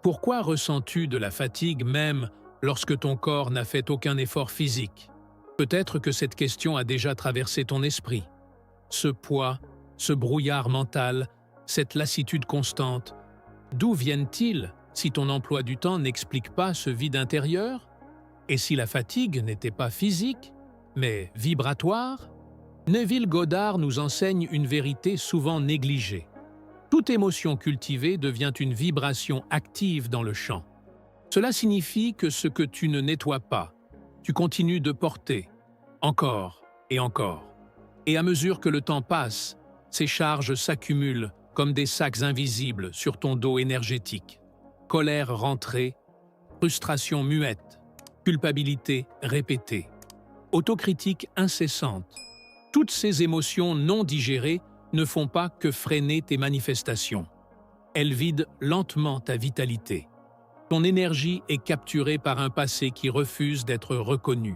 Pourquoi ressens-tu de la fatigue même lorsque ton corps n'a fait aucun effort physique? Peut-être que cette question a déjà traversé ton esprit. Ce poids, ce brouillard mental, cette lassitude constante, d'où viennent-ils si ton emploi du temps n'explique pas ce vide intérieur? Et si la fatigue n'était pas physique, mais vibratoire? Neville Goddard nous enseigne une vérité souvent négligée. Toute émotion cultivée devient une vibration active dans le champ. Cela signifie que ce que tu ne nettoies pas, tu continues de porter, encore et encore. Et à mesure que le temps passe, ces charges s'accumulent comme des sacs invisibles sur ton dos énergétique. Colère rentrée, frustration muette, culpabilité répétée, autocritique incessante. Toutes ces émotions non digérées ne font pas que freiner tes manifestations. Elles vident lentement ta vitalité. Ton énergie est capturée par un passé qui refuse d'être reconnu.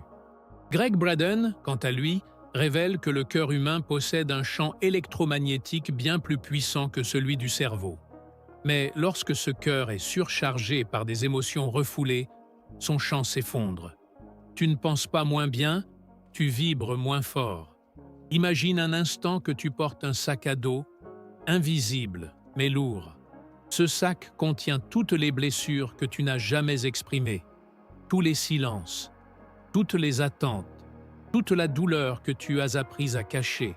Greg Braden, quant à lui, révèle que le cœur humain possède un champ électromagnétique bien plus puissant que celui du cerveau. Mais lorsque ce cœur est surchargé par des émotions refoulées, son champ s'effondre. Tu ne penses pas moins bien, tu vibres moins fort. Imagine un instant que tu portes un sac à dos, invisible mais lourd. Ce sac contient toutes les blessures que tu n'as jamais exprimées, tous les silences, toutes les attentes, toute la douleur que tu as appris à cacher.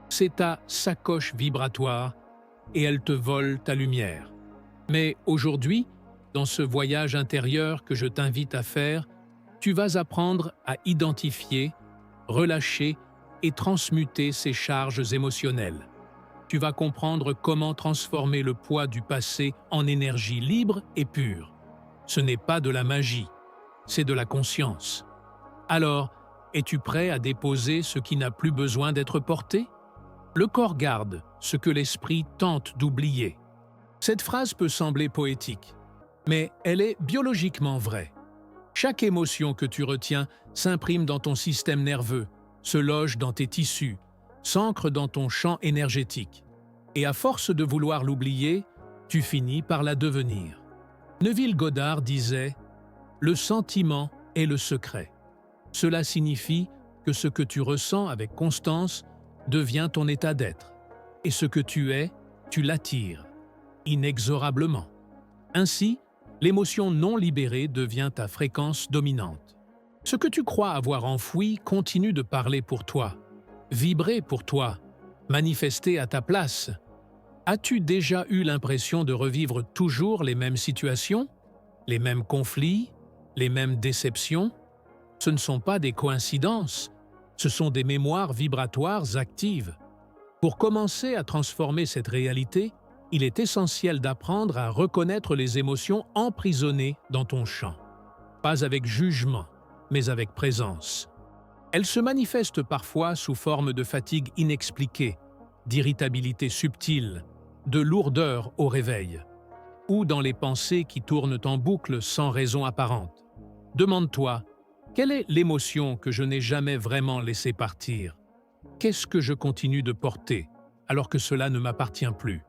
C'est ta sacoche vibratoire et elle te vole ta lumière. Mais aujourd'hui, dans ce voyage intérieur que je t'invite à faire, tu vas apprendre à identifier, relâcher et transmuter ces charges émotionnelles. Tu vas comprendre comment transformer le poids du passé en énergie libre et pure. Ce n'est pas de la magie, c'est de la conscience. Alors, es-tu prêt à déposer ce qui n'a plus besoin d'être porté? Le corps garde ce que l'esprit tente d'oublier. Cette phrase peut sembler poétique, mais elle est biologiquement vraie. Chaque émotion que tu retiens s'imprime dans ton système nerveux, se loge dans tes tissus, s'ancre dans ton champ énergétique. Et à force de vouloir l'oublier, tu finis par la devenir. Neville Goddard disait « Le sentiment est le secret ». Cela signifie que ce que tu ressens avec constance devient ton état d'être. Et ce que tu es, tu l'attires, inexorablement. Ainsi, l'émotion non libérée devient ta fréquence dominante. Ce que tu crois avoir enfoui continue de parler pour toi, vibrer pour toi, manifester à ta place. As-tu déjà eu l'impression de revivre toujours les mêmes situations, les mêmes conflits, les mêmes déceptions? Ce ne sont pas des coïncidences, ce sont des mémoires vibratoires actives. Pour commencer à transformer cette réalité, il est essentiel d'apprendre à reconnaître les émotions emprisonnées dans ton champ. Pas avec jugement, mais avec présence. Elles se manifestent parfois sous forme de fatigue inexpliquée, d'irritabilité subtile, de lourdeur au réveil, ou dans les pensées qui tournent en boucle sans raison apparente. Demande-toi, quelle est l'émotion que je n'ai jamais vraiment laissée partir? Qu'est-ce que je continue de porter, alors que cela ne m'appartient plus?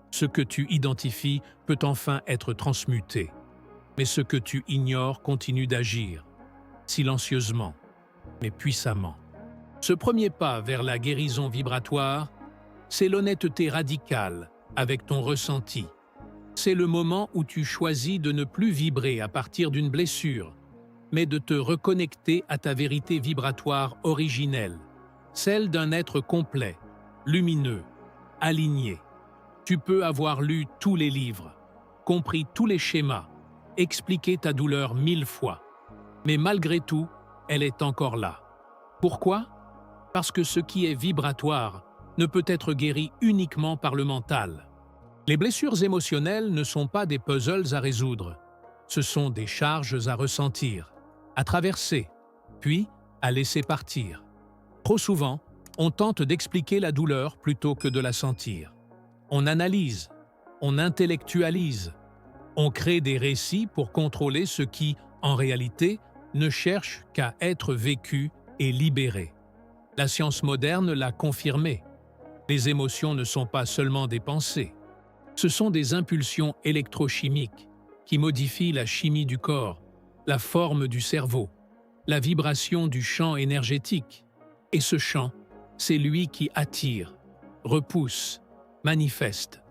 Ce que tu identifies peut enfin être transmuté, mais ce que tu ignores continue d'agir, silencieusement, mais puissamment. Ce premier pas vers la guérison vibratoire, c'est l'honnêteté radicale avec ton ressenti. C'est le moment où tu choisis de ne plus vibrer à partir d'une blessure, mais de te reconnecter à ta vérité vibratoire originelle, celle d'un être complet, lumineux, aligné. Tu peux avoir lu tous les livres, compris tous les schémas, expliqué ta douleur 1000 fois. Mais malgré tout, elle est encore là. Pourquoi? Parce que ce qui est vibratoire ne peut être guéri uniquement par le mental. Les blessures émotionnelles ne sont pas des puzzles à résoudre. Ce sont des charges à ressentir, à traverser, puis à laisser partir. Trop souvent, on tente d'expliquer la douleur plutôt que de la sentir. On analyse, on intellectualise, on crée des récits pour contrôler ce qui, en réalité, ne cherche qu'à être vécu et libéré. La science moderne l'a confirmé. Les émotions ne sont pas seulement des pensées. Ce sont des impulsions électrochimiques, qui modifie la chimie du corps, la forme du cerveau, la vibration du champ énergétique. Et ce champ, c'est lui qui attire, repousse, manifeste.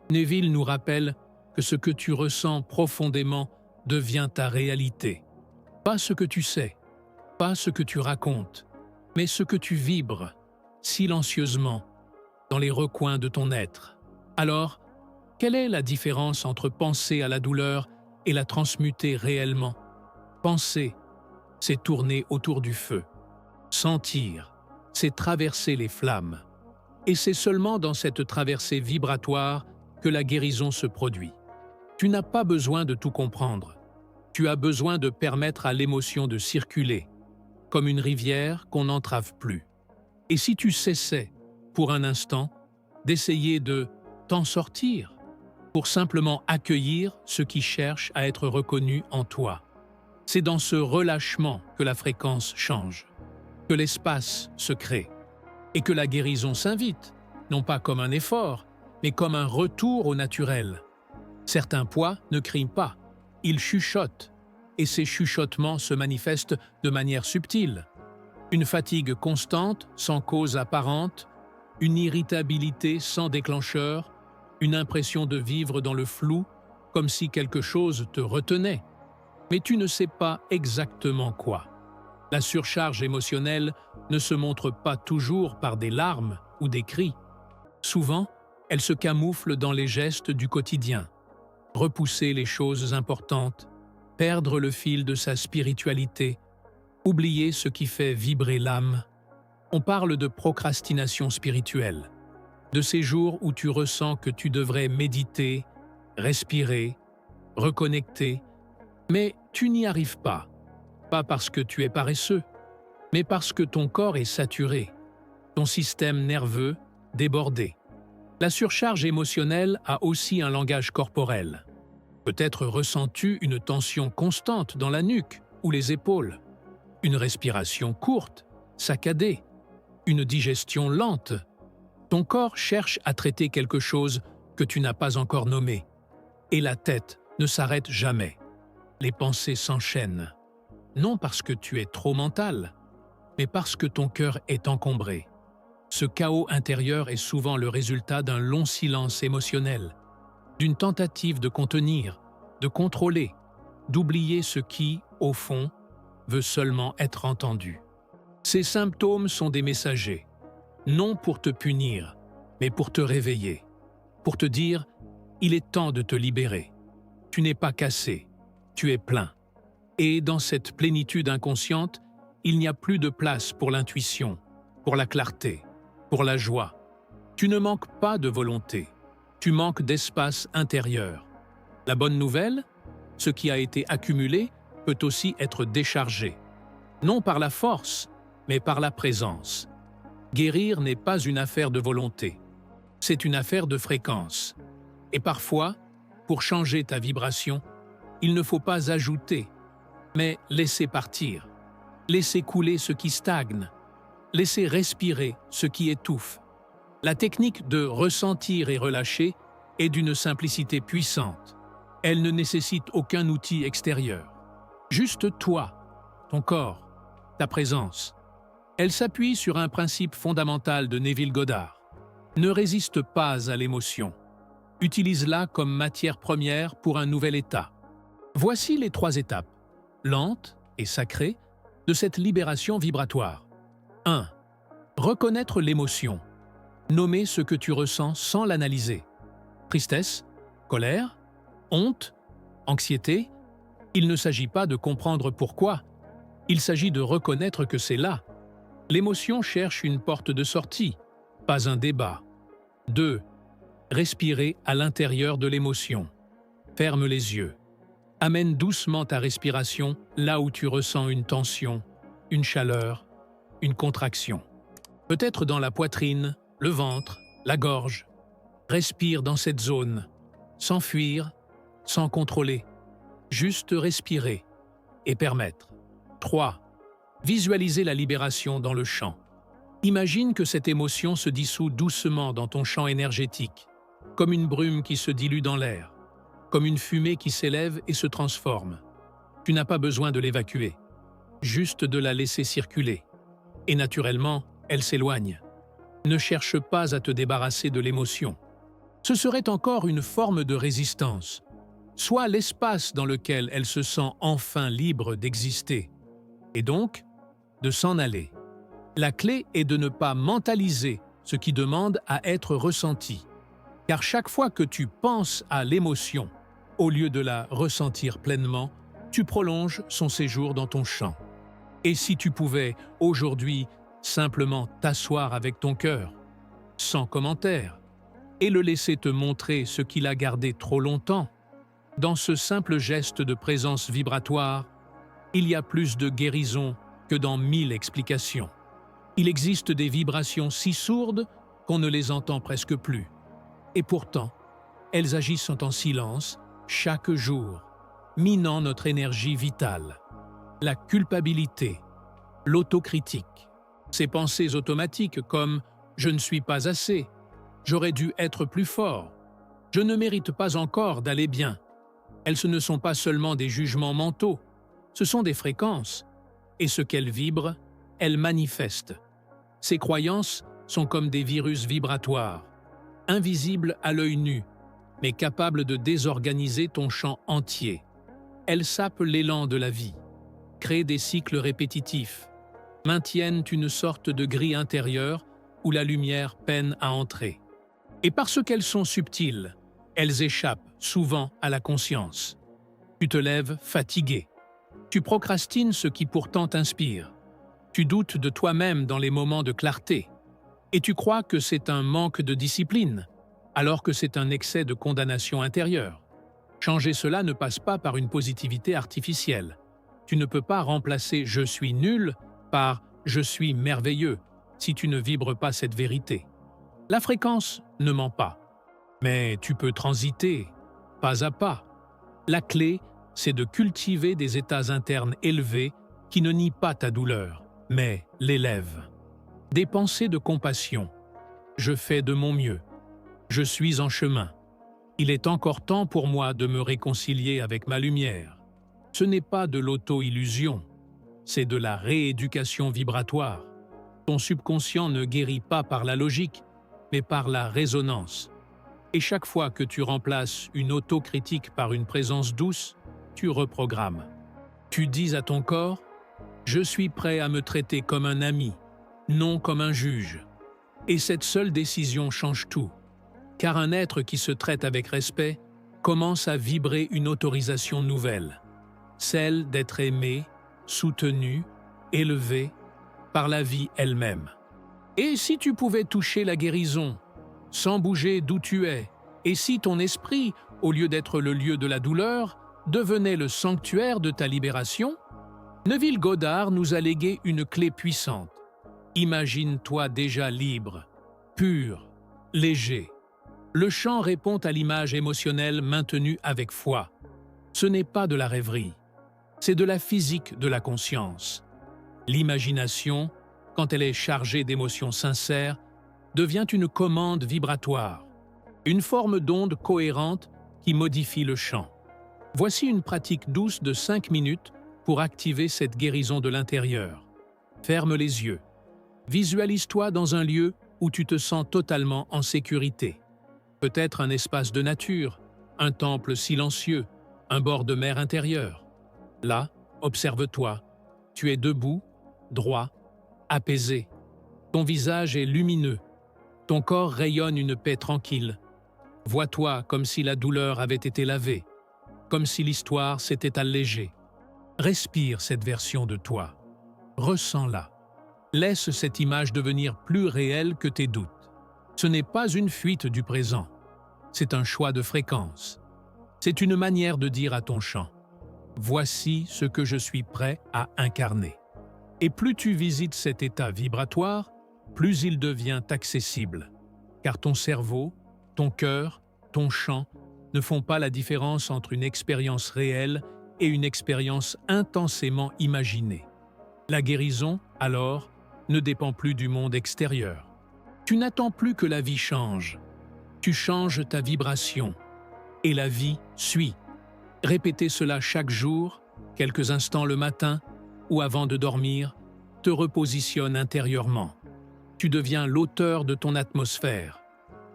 Neville nous rappelle que ce que tu ressens profondément devient ta réalité. Pas ce que tu sais, pas ce que tu racontes, mais ce que tu vibres, silencieusement, dans les recoins de ton être. Alors, quelle est la différence entre penser à la douleur et la transmuter réellement? Penser, c'est tourner autour du feu. Sentir, c'est traverser les flammes. Et c'est seulement dans cette traversée vibratoire que la guérison se produit. Tu n'as pas besoin de tout comprendre. Tu as besoin de permettre à l'émotion de circuler, comme une rivière qu'on n'entrave plus. Et si tu cessais, pour un instant, d'essayer de t'en sortir, pour simplement accueillir ce qui cherche à être reconnu en toi. C'est dans ce relâchement que la fréquence change, que l'espace se crée, et que la guérison s'invite, non pas comme un effort, mais comme un retour au naturel. Certains poids ne crient pas, ils chuchotent, et ces chuchotements se manifestent de manière subtile. Une fatigue constante, sans cause apparente, une irritabilité sans déclencheur, une impression de vivre dans le flou, comme si quelque chose te retenait. Mais tu ne sais pas exactement quoi. La surcharge émotionnelle ne se montre pas toujours par des larmes ou des cris. Souvent, elle se camoufle dans les gestes du quotidien. Repousser les choses importantes, perdre le fil de sa spiritualité, oublier ce qui fait vibrer l'âme. On parle de procrastination spirituelle, de ces jours où tu ressens que tu devrais méditer, respirer, reconnecter, mais tu n'y arrives pas. Pas parce que tu es paresseux, mais parce que ton corps est saturé, ton système nerveux débordé. La surcharge émotionnelle a aussi un langage corporel. Peut-être ressens-tu une tension constante dans la nuque ou les épaules, une respiration courte, saccadée, une digestion lente. Ton corps cherche à traiter quelque chose que tu n'as pas encore nommé. Et la tête ne s'arrête jamais. Les pensées s'enchaînent. Non parce que tu es trop mental, mais parce que ton cœur est encombré. Ce chaos intérieur est souvent le résultat d'un long silence émotionnel, d'une tentative de contenir, de contrôler, d'oublier ce qui, au fond, veut seulement être entendu. Ces symptômes sont des messagers, non pour te punir, mais pour te réveiller, pour te dire « il est temps de te libérer ». Tu n'es pas cassé, tu es plein. Et dans cette plénitude inconsciente, il n'y a plus de place pour l'intuition, pour la clarté, pour la joie. Tu ne manques pas de volonté, tu manques d'espace intérieur. La bonne nouvelle, ce qui a été accumulé peut aussi être déchargé. Non par la force, mais par la présence. Guérir n'est pas une affaire de volonté, c'est une affaire de fréquence. Et parfois, pour changer ta vibration, il ne faut pas ajouter, mais laisser partir, laisser couler ce qui stagne, laisser respirer ce qui étouffe. La technique de ressentir et relâcher est d'une simplicité puissante. Elle ne nécessite aucun outil extérieur. Juste toi, ton corps, ta présence. Elle s'appuie sur un principe fondamental de Neville Goddard. Ne résiste pas à l'émotion. Utilise-la comme matière première pour un nouvel état. Voici les 3 étapes, lentes et sacrées, de cette libération vibratoire. 1. Reconnaître l'émotion. Nommer ce que tu ressens sans l'analyser. Tristesse, colère, honte, anxiété. Il ne s'agit pas de comprendre pourquoi. Il s'agit de reconnaître que c'est là. L'émotion cherche une porte de sortie, pas un débat. 2. Respirer à l'intérieur de l'émotion. Ferme les yeux. Amène doucement ta respiration là où tu ressens une tension, une chaleur, une contraction. Peut-être dans la poitrine, le ventre, la gorge. Respire dans cette zone, sans fuir, sans contrôler. Juste respirer et permettre. 3. Visualiser la libération dans le champ. Imagine que cette émotion se dissout doucement dans ton champ énergétique, comme une brume qui se dilue dans l'air. comme une fumée qui s'élève et se transforme. Tu n'as pas besoin de l'évacuer, juste de la laisser circuler. Et naturellement, elle s'éloigne. Ne cherche pas à te débarrasser de l'émotion. Ce serait encore une forme de résistance, soit l'espace dans lequel elle se sent enfin libre d'exister, et donc de s'en aller. La clé est de ne pas mentaliser ce qui demande à être ressenti, car chaque fois que tu penses à l'émotion, au lieu de la ressentir pleinement, tu prolonges son séjour dans ton champ. Et si tu pouvais, aujourd'hui, simplement t'asseoir avec ton cœur, sans commentaire, et le laisser te montrer ce qu'il a gardé trop longtemps, dans ce simple geste de présence vibratoire, il y a plus de guérison que dans 1000 explications. Il existe des vibrations si sourdes qu'on ne les entend presque plus. Et pourtant, elles agissent en silence chaque jour, minant notre énergie vitale. La culpabilité, l'autocritique, ces pensées automatiques comme « je ne suis pas assez »,« j'aurais dû être plus fort »,« je ne mérite pas encore d'aller bien ». Elles ne sont pas seulement des jugements mentaux, ce sont des fréquences. Et ce qu'elles vibrent, elles manifestent. Ces croyances sont comme des virus vibratoires, invisibles à l'œil nu, mais capables de désorganiser ton champ entier. Elles sapent l'élan de la vie, créent des cycles répétitifs, maintiennent une sorte de grille intérieure où la lumière peine à entrer. Et parce qu'elles sont subtiles, elles échappent souvent à la conscience. Tu te lèves fatigué. Tu procrastines ce qui pourtant t'inspire. Tu doutes de toi-même dans les moments de clarté. Et tu crois que c'est un manque de discipline, alors que c'est un excès de condamnation intérieure. Changer cela ne passe pas par une positivité artificielle. Tu ne peux pas remplacer « je suis nul » par « je suis merveilleux » si tu ne vibres pas cette vérité. La fréquence ne ment pas. Mais tu peux transiter, pas à pas. La clé, c'est de cultiver des états internes élevés qui ne nient pas ta douleur, mais l'élèvent. Des pensées de compassion. Je fais de mon mieux. Je suis en chemin. Il est encore temps pour moi de me réconcilier avec ma lumière. Ce n'est pas de l'auto-illusion, c'est de la rééducation vibratoire. Ton subconscient ne guérit pas par la logique, mais par la résonance. Et chaque fois que tu remplaces une autocritique par une présence douce, tu reprogrammes. Tu dis à ton corps « Je suis prêt à me traiter comme un ami, non comme un juge ». Et cette seule décision change tout, car un être qui se traite avec respect commence à vibrer une autorisation nouvelle, celle d'être aimé, soutenu, élevé par la vie elle-même. Et si tu pouvais toucher la guérison, sans bouger d'où tu es, et si ton esprit, au lieu d'être le lieu de la douleur, devenait le sanctuaire de ta libération? Neville Goddard nous a légué une clé puissante. Imagine-toi déjà libre, pur, léger. Le chant répond à l'image émotionnelle maintenue avec foi. Ce n'est pas de la rêverie, c'est de la physique de la conscience. L'imagination, quand elle est chargée d'émotions sincères, devient une commande vibratoire, une forme d'onde cohérente qui modifie le chant. Voici une pratique douce de 5 minutes pour activer cette guérison de l'intérieur. Ferme les yeux. Visualise-toi dans un lieu où tu te sens totalement en sécurité. Peut-être un espace de nature, un temple silencieux, un bord de mer intérieur. Là, observe-toi. Tu es debout, droit, apaisé. Ton visage est lumineux. Ton corps rayonne une paix tranquille. Vois-toi comme si la douleur avait été lavée, comme si l'histoire s'était allégée. Respire cette version de toi. Ressens-la. Laisse cette image devenir plus réelle que tes doutes. Ce n'est pas une fuite du présent. C'est un choix de fréquence. C'est une manière de dire à ton chant « Voici ce que je suis prêt à incarner ». Et plus tu visites cet état vibratoire, plus il devient accessible. Car ton cerveau, ton cœur, ton chant ne font pas la différence entre une expérience réelle et une expérience intensément imaginée. La guérison, alors, ne dépend plus du monde extérieur. Tu n'attends plus que la vie change. Tu changes ta vibration. et la vie suit. Répéter cela chaque jour, quelques instants le matin ou avant de dormir, te repositionne intérieurement. Tu deviens l'auteur de ton atmosphère,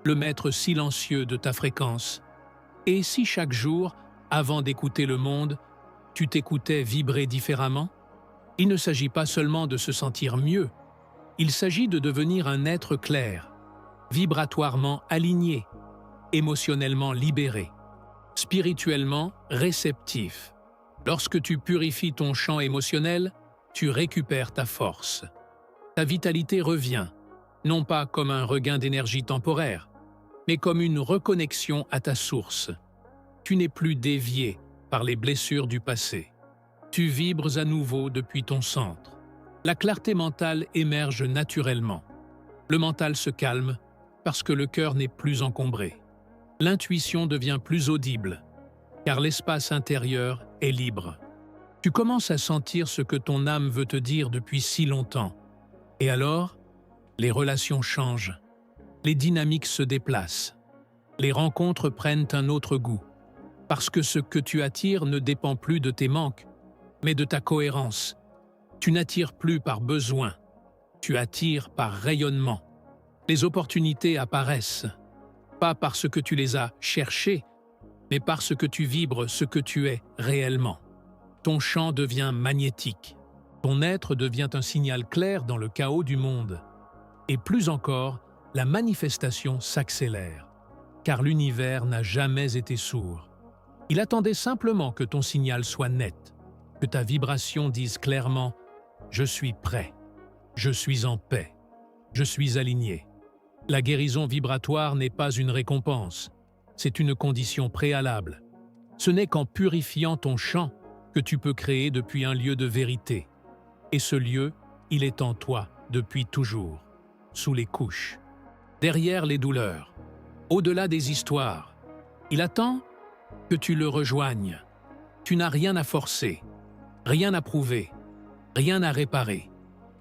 le maître silencieux de ta fréquence. Et si chaque jour, avant d'écouter le monde, tu t'écoutais vibrer différemment? Il ne s'agit pas seulement de se sentir mieux, il s'agit de devenir un être clair, vibratoirement aligné, émotionnellement libéré, spirituellement réceptif. Lorsque tu purifies ton champ émotionnel, tu récupères ta force. Ta vitalité revient, non pas comme un regain d'énergie temporaire, mais comme une reconnexion à ta source. Tu n'es plus dévié par les blessures du passé. Tu vibres à nouveau depuis ton centre. La clarté mentale émerge naturellement. Le mental se calme parce que le cœur n'est plus encombré. L'intuition devient plus audible, car l'espace intérieur est libre. Tu commences à sentir ce que ton âme veut te dire depuis si longtemps. Et alors, les relations changent, les dynamiques se déplacent, les rencontres prennent un autre goût, parce que ce que tu attires ne dépend plus de tes manques, mais de ta cohérence. Tu n'attires plus par besoin, tu attires par rayonnement. Les opportunités apparaissent, pas parce que tu les as cherchées, mais parce que tu vibres ce que tu es réellement. Ton champ devient magnétique, ton être devient un signal clair dans le chaos du monde. Et plus encore, la manifestation s'accélère, car l'univers n'a jamais été sourd. Il attendait simplement que ton signal soit net, que ta vibration dise clairement « Je suis prêt, je suis en paix, je suis aligné ». La guérison vibratoire n'est pas une récompense, c'est une condition préalable. Ce n'est qu'en purifiant ton champ que tu peux créer depuis un lieu de vérité. Et ce lieu, il est en toi depuis toujours, sous les couches, derrière les douleurs, au-delà des histoires. Il attend que tu le rejoignes. Tu n'as rien à forcer, rien à prouver, rien à réparer.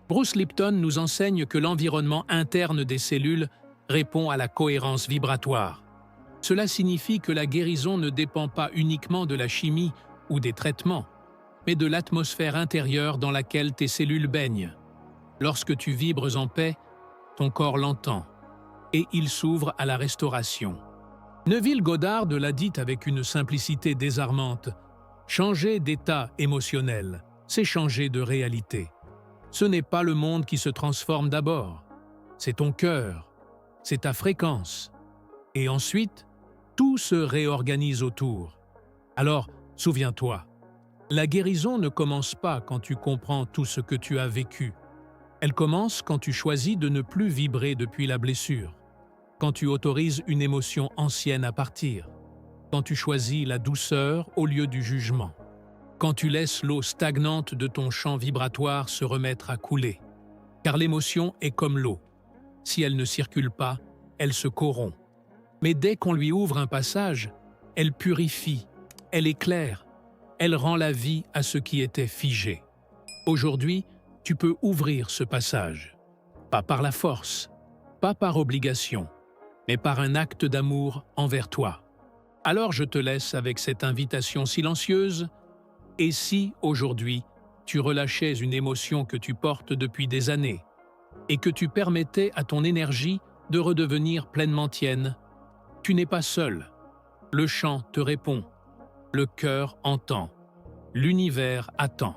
Bruce Lipton nous enseigne que l'environnement interne des cellules répond à la cohérence vibratoire. Cela signifie que la guérison ne dépend pas uniquement de la chimie ou des traitements, mais de l'atmosphère intérieure dans laquelle tes cellules baignent. Lorsque tu vibres en paix, ton corps l'entend, et il s'ouvre à la restauration. Neville Goddard l'a dit avec une simplicité désarmante. Changer d'état émotionnel, c'est changer de réalité. Ce n'est pas le monde qui se transforme d'abord, c'est ton cœur, c'est ta fréquence. Et ensuite, tout se réorganise autour. Alors, souviens-toi, la guérison ne commence pas quand tu comprends tout ce que tu as vécu. Elle commence quand tu choisis de ne plus vibrer depuis la blessure, quand tu autorises une émotion ancienne à partir, quand tu choisis la douceur au lieu du jugement, quand tu laisses l'eau stagnante de ton champ vibratoire se remettre à couler. Car l'émotion est comme l'eau. Si elle ne circule pas, elle se corrompt. Mais dès qu'on lui ouvre un passage, elle purifie, elle éclaire, elle rend la vie à ce qui était figé. Aujourd'hui, tu peux ouvrir ce passage, pas par la force, pas par obligation, mais par un acte d'amour envers toi. Alors je te laisse avec cette invitation silencieuse. Et si, aujourd'hui, tu relâchais une émotion que tu portes depuis des années et que tu permettais à ton énergie de redevenir pleinement tienne, tu n'es pas seul. Le chant te répond, le cœur entend, l'univers attend.